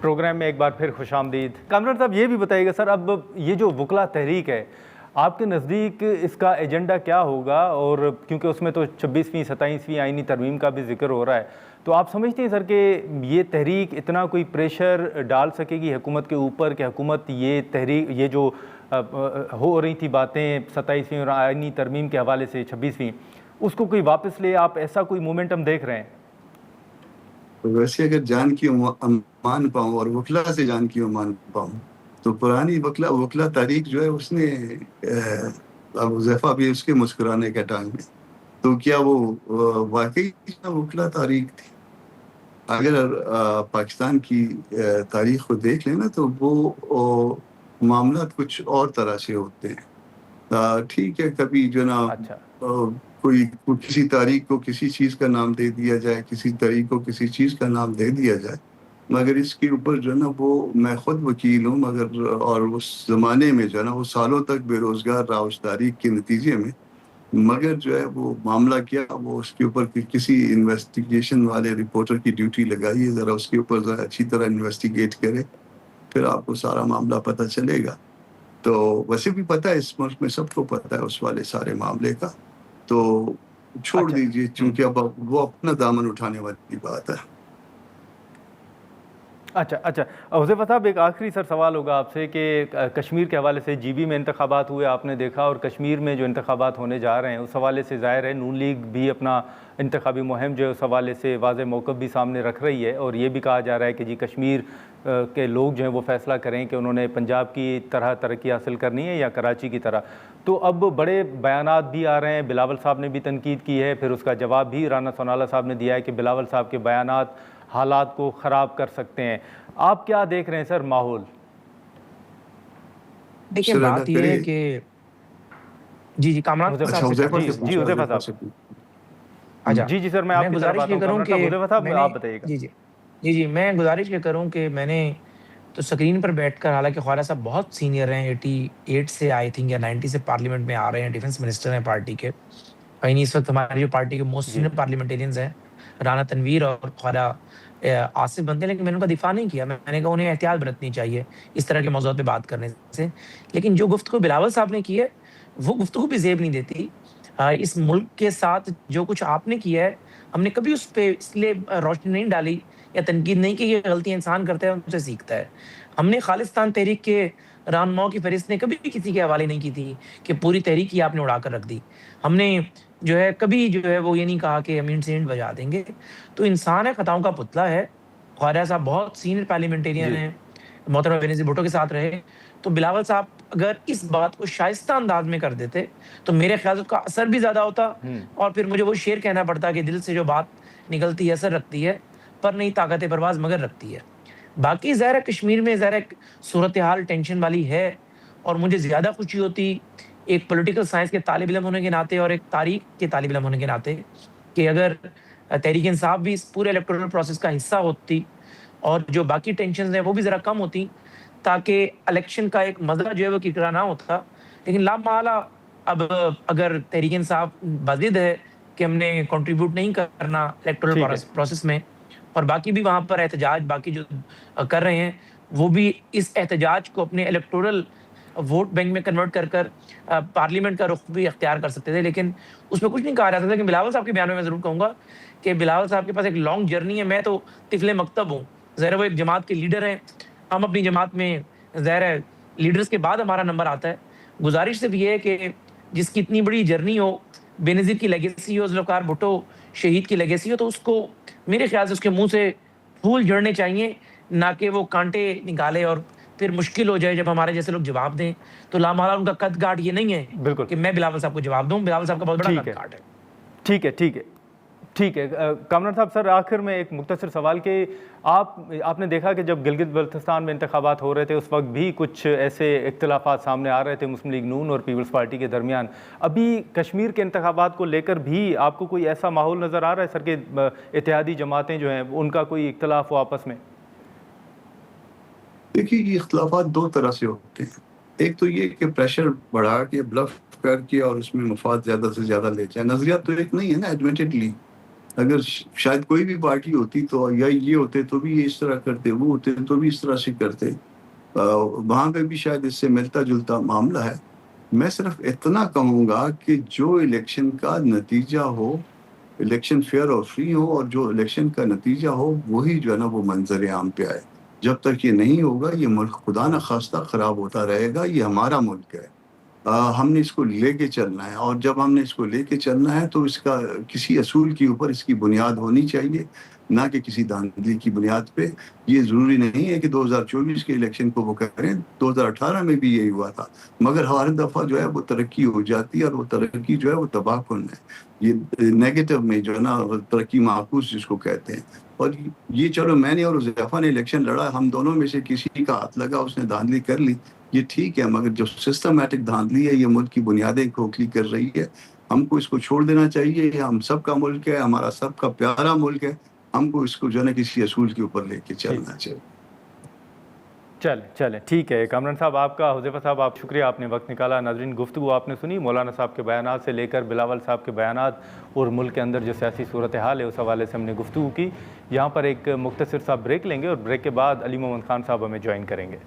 Programme میں ایک بار پھر خوش آمدید۔ کامران صاحب یہ بھی بتائیے گا سر، اب یہ جو وکلا تحریک ہے آپ کے نزدیک اس کا ایجنڈا کیا ہوگا؟ اور کیونکہ اس میں تو 26ویں 27ویں آئینی ترمیم کا بھی ذکر ہو رہا ہے، تو آپ سمجھتے ہیں سر کہ یہ تحریک اتنا کوئی پریشر ڈال سکے گی حکومت کے اوپر کہ حکومت یہ تحریک، یہ جو ہو رہی تھی باتیں 27ویں اور آئینی ترمیم کے حوالے سے 26ویں، اس کو کوئی واپس لے؟ آپ ایسا کوئی مومنٹم دیکھ رہے ہیں؟ ویسے اگر جان کی امان پاؤں اور وکلا سے جان کی امان پاؤں تو پرانی وکلا تاریخ جو ہے اس نے ابو حذیفہ بھی اس کے مسکرانے کا ٹائم ہے، تو کیا وہ واقعی وکلا تاریخ تھی؟ اگر پاکستان کی تاریخ کو دیکھ لیں نا تو وہ معاملات کچھ اور طرح سے ہوتے ہیں۔ ٹھیک ہے، کبھی جو نا کوئی کسی تاریخ کو کسی چیز کا نام دے دیا جائے، کسی تاریخ کو کسی چیز کا نام دے دیا جائے، مگر اس کے اوپر جو ہے نا وہ میں خود وکیل ہوں، مگر اور اس زمانے میں جو ہے نا وہ سالوں تک بے روزگار رہا اس تاریخ کے نتیجے میں، مگر جو ہے وہ معاملہ کیا، وہ اس کے اوپر کسی انویسٹیگیشن والے رپورٹر کی ڈیوٹی لگائیے، ذرا اس کے اوپر ذرا اچھی طرح انویسٹیگیٹ کرے، پھر آپ کو سارا معاملہ پتہ چلے گا۔ تو ویسے بھی پتہ ہے، اس ملک میں سب کو پتہ ہے اس والے سارے معاملے کا، تو چھوڑ دیجیے، چونکہ اب وہ اپنا دامن اٹھانے والی بات ہے۔ اچھا حذیفہ صاحب، ایک آخری سر سوال ہوگا آپ سے کہ کشمیر کے حوالے سے جی بی میں انتخابات ہوئے، آپ نے دیکھا، اور کشمیر میں جو انتخابات ہونے جا رہے ہیں اس حوالے سے ظاہر ہے نون لیگ بھی اپنا انتخابی مہم جو ہے اس حوالے سے واضح موقف بھی سامنے رکھ رہی ہے، اور یہ بھی کہا جا رہا ہے کہ جی کشمیر کے لوگ جو ہیں وہ فیصلہ کریں کہ انہوں نے پنجاب کی طرح ترقی حاصل کرنی ہے یا کراچی کی طرح۔ تو اب بڑے بیانات بھی آ رہے ہیں، بلاول صاحب نے بھی تنقید کی ہے، پھر اس کا جواب بھی رانا سونالا صاحب نے دیا ہے کہ بلاول صاحب کے بیانات حالات کو خراب کر سکتے ہیں۔ آپ کیا دیکھ رہے ہیں سر ماحول؟ دیکھیں بات یہ ہے کہ جی کامران صاحب سے حذیفہ صاحب جی سر میں آپ کی طرف آتا ہوں۔ حذیفہ صاحب آپ بتائیے گا۔ جی میں گزارش یہ کروں کہ میں نے تو سکرین پر بیٹھ کر، حالانکہ خواجہ صاحب بہت سینئر ہیں، 88 سے آئی تھنک یا 90 سے پارلیمنٹ میں آ رہے ہیں، ڈیفنس منسٹر ہیں پارٹی کے، یعنی اس وقت ہماری جو پارٹی کے موسٹ سینئر پارلیمنٹیرینز ہیں رانا تنویر اور خواجہ آصف بنتے، لیکن میں نے ان کا دفاع نہیں کیا۔ میں نے کہا انہیں احتیاط برتنی چاہیے اس طرح کے موضوعات پہ بات کرنے سے، لیکن جو گفتگو بلاول صاحب نے کی ہے وہ گفتگو بھی زیب نہیں دیتی۔ اس ملک کے ساتھ جو کچھ آپ نے کیا ہے، ہم نے کبھی اس پہ اس لیے روشنی نہیں ڈالی یا تنقید نہیں کی، یہ غلطیاں انسان کرتا ہے ان سے سیکھتا ہے۔ ہم نے خالصتان تحریک کے رہنماؤں کی فہرست نے کبھی بھی کسی کے حوالے نہیں کی تھی کہ پوری تحریک ہی آپ نے اڑا کر رکھ دی۔ ہم نے جو ہے کبھی جو ہے وہ یہ نہیں کہا کہ ہم انسیڈنٹ بجا دیں گے۔ تو انسان ہے، خطاؤں کا پتلا ہے۔ خواجہ صاحب بہت سینئر پارلیمنٹیرین ہیں، محترمہ بینظیر بھٹو کے ساتھ رہے، تو بلاول صاحب اگر اس بات کو شائستہ انداز میں کر دیتے تو میرے خیال سے اس کا اثر بھی زیادہ ہوتا، اور پھر مجھے وہ شعر کہنا پڑتا کہ دل سے جو بات نکلتی ہے اثر رکھتی ہے، پر نہیں طاقت پرواز مگر رکھتی ہے۔ باقی ظاہر ہے کشمیر میں ظاہر صورتحال ٹینشن والی ہے، اور مجھے زیادہ خوشی ہوتی ایک پولیٹیکل سائنس کے طالب علم ہونے کے ناطے اور ایک تاریخ کے طالب علم ہونے کے ناطے کہ اگر تحریک انصاف بھی اس پورے الیکٹورل پروسیس کا حصہ ہوتی اور جو باقی ٹینشنز ہیں وہ بھی ذرا کم ہوتی، تاکہ الیکشن کا ایک مزہ جو ہے وہ ککڑا نہ ہوتا۔ لیکن لا محالہ اب اگر تحریک انصاف بضد ہے کہ ہم نے کنٹریبیوٹ نہیں کرنا الیکٹورل پروسیس میں، اور باقی بھی وہاں پر احتجاج باقی جو کر رہے ہیں وہ بھی اس احتجاج کو اپنے الیکٹورل ووٹ بینک میں کنورٹ کر کر پارلیمنٹ کا رخ بھی اختیار کر سکتے تھے، لیکن اس میں کچھ نہیں کہا جا سکتا۔ لیکن بلاول صاحب کے بیان میں ضرور کہوں گا کہ بلاول صاحب کے پاس ایک لانگ جرنی ہے۔ میں تو طفل مکتب ہوں، ظاہر وہ ایک جماعت کے لیڈر ہیں، ہم اپنی جماعت میں ظاہر ہے لیڈرز کے بعد ہمارا نمبر آتا ہے۔ گزارش صرف یہ ہے کہ جس کی اتنی بڑی جرنی ہو، بینظیر کی لیگیسی ہو، ذوالفقار بھٹو شہید کی لیگیسی ہو، تو اس کو میرے خیال سے اس کے منہ سے پھول جھڑنے چاہیے، نہ کہ وہ کانٹے نکالے اور پھر مشکل ہو جائے جب ہمارے جیسے لوگ جواب دیں۔ تو لامحالہ ان کا قد کاٹ یہ نہیں ہے کہ میں بلاول صاحب کو جواب دوں، بلاول صاحب کا بہت بڑا قد کاٹ ہے۔ ٹھیک ہے کامران صاحب، سر آخر میں ایک مختصر سوال کہ آپ نے دیکھا کہ جب گلگت بلتستان میں انتخابات ہو رہے تھے اس وقت بھی کچھ ایسے اختلافات سامنے آ رہے تھے مسلم لیگ نون اور پیپلز پارٹی کے درمیان۔ ابھی کشمیر کے انتخابات کو لے کر بھی آپ کو کوئی ایسا ماحول نظر آ رہا ہے سر کہ اتحادی جماعتیں جو ہیں ان کا کوئی اختلاف ہو آپس میں؟ دیکھیے یہ اختلافات دو طرح سے ہوتے ہیں، ایک تو یہ کہ پریشر بڑھا کے بلف کر کے اور اس میں مفاد زیادہ سے زیادہ لے جائے، نظریات تو ایک نہیں ہے نا ایڈمیٹڈلی، اگر شاید کوئی بھی پارٹی ہوتی تو یا یہ ہوتے تو بھی یہ اس طرح کرتے، وہ ہوتے تو بھی اس طرح سے کرتے، وہاں پہ بھی شاید اس سے ملتا جلتا معاملہ ہے۔ میں صرف اتنا کہوں گا کہ جو الیکشن کا نتیجہ ہو، الیکشن فیئر اور فری ہو، اور جو الیکشن کا نتیجہ ہو وہی جو ہے نا وہ منظر عام پہ آئے۔ جب تک یہ نہیں ہوگا یہ ملک خدا نہ خواستہ خراب ہوتا رہے گا۔ یہ ہمارا ملک ہے، ہم نے اس کو لے کے چلنا ہے، اور جب ہم نے اس کو لے کے چلنا ہے تو اس کا کسی اصول کے اوپر اس کی بنیاد ہونی چاہیے، نہ کہ کسی دھاندلی کی بنیاد پہ۔ یہ ضروری نہیں ہے کہ 2024 کے الیکشن کو وہ کریں، 2018 میں بھی یہی ہوا تھا، مگر ہر دفعہ جو ہے وہ ترقی ہو جاتی ہے، اور وہ ترقی جو ہے وہ تباہ کن ہے۔ یہ نیگیٹو میں جو ہے نا ترقی معکوس جس کو کہتے ہیں۔ اور یہ چلو میں نے اور حذیفہ نے الیکشن لڑا، ہم دونوں میں سے کسی کا ہاتھ لگا، اس نے دھاندلی کر لی، یہ ٹھیک ہے، مگر جو سسٹمیٹک دھاندلی ہے یہ ملک کی بنیادیں کھوکھلی کر رہی ہے۔ ہم کو اس کو چھوڑ دینا چاہیے، یہ ہم سب کا ملک ہے، ہمارا سب کا پیارا ملک ہے، ہم کو اس کو جو ہے نا کسی اصول کے اوپر لے کے چلنا چاہیے۔ چلیں ٹھیک ہے کامران صاحب، آپ کا، حذیفہ صاحب آپ شکریہ، آپ نے وقت نکالا۔ ناظرین، گفتگو آپ نے سنی مولانا صاحب کے بیانات سے لے کر بلاول صاحب کے بیانات، اور ملک کے اندر جو سیاسی صورتحال ہے اس حوالے سے ہم نے گفتگو کی۔ یہاں پر ایک مختصر سا بریک لیں گے، اور بریک کے بعد علی محمد خان صاحب ہمیں جوائن کریں گے۔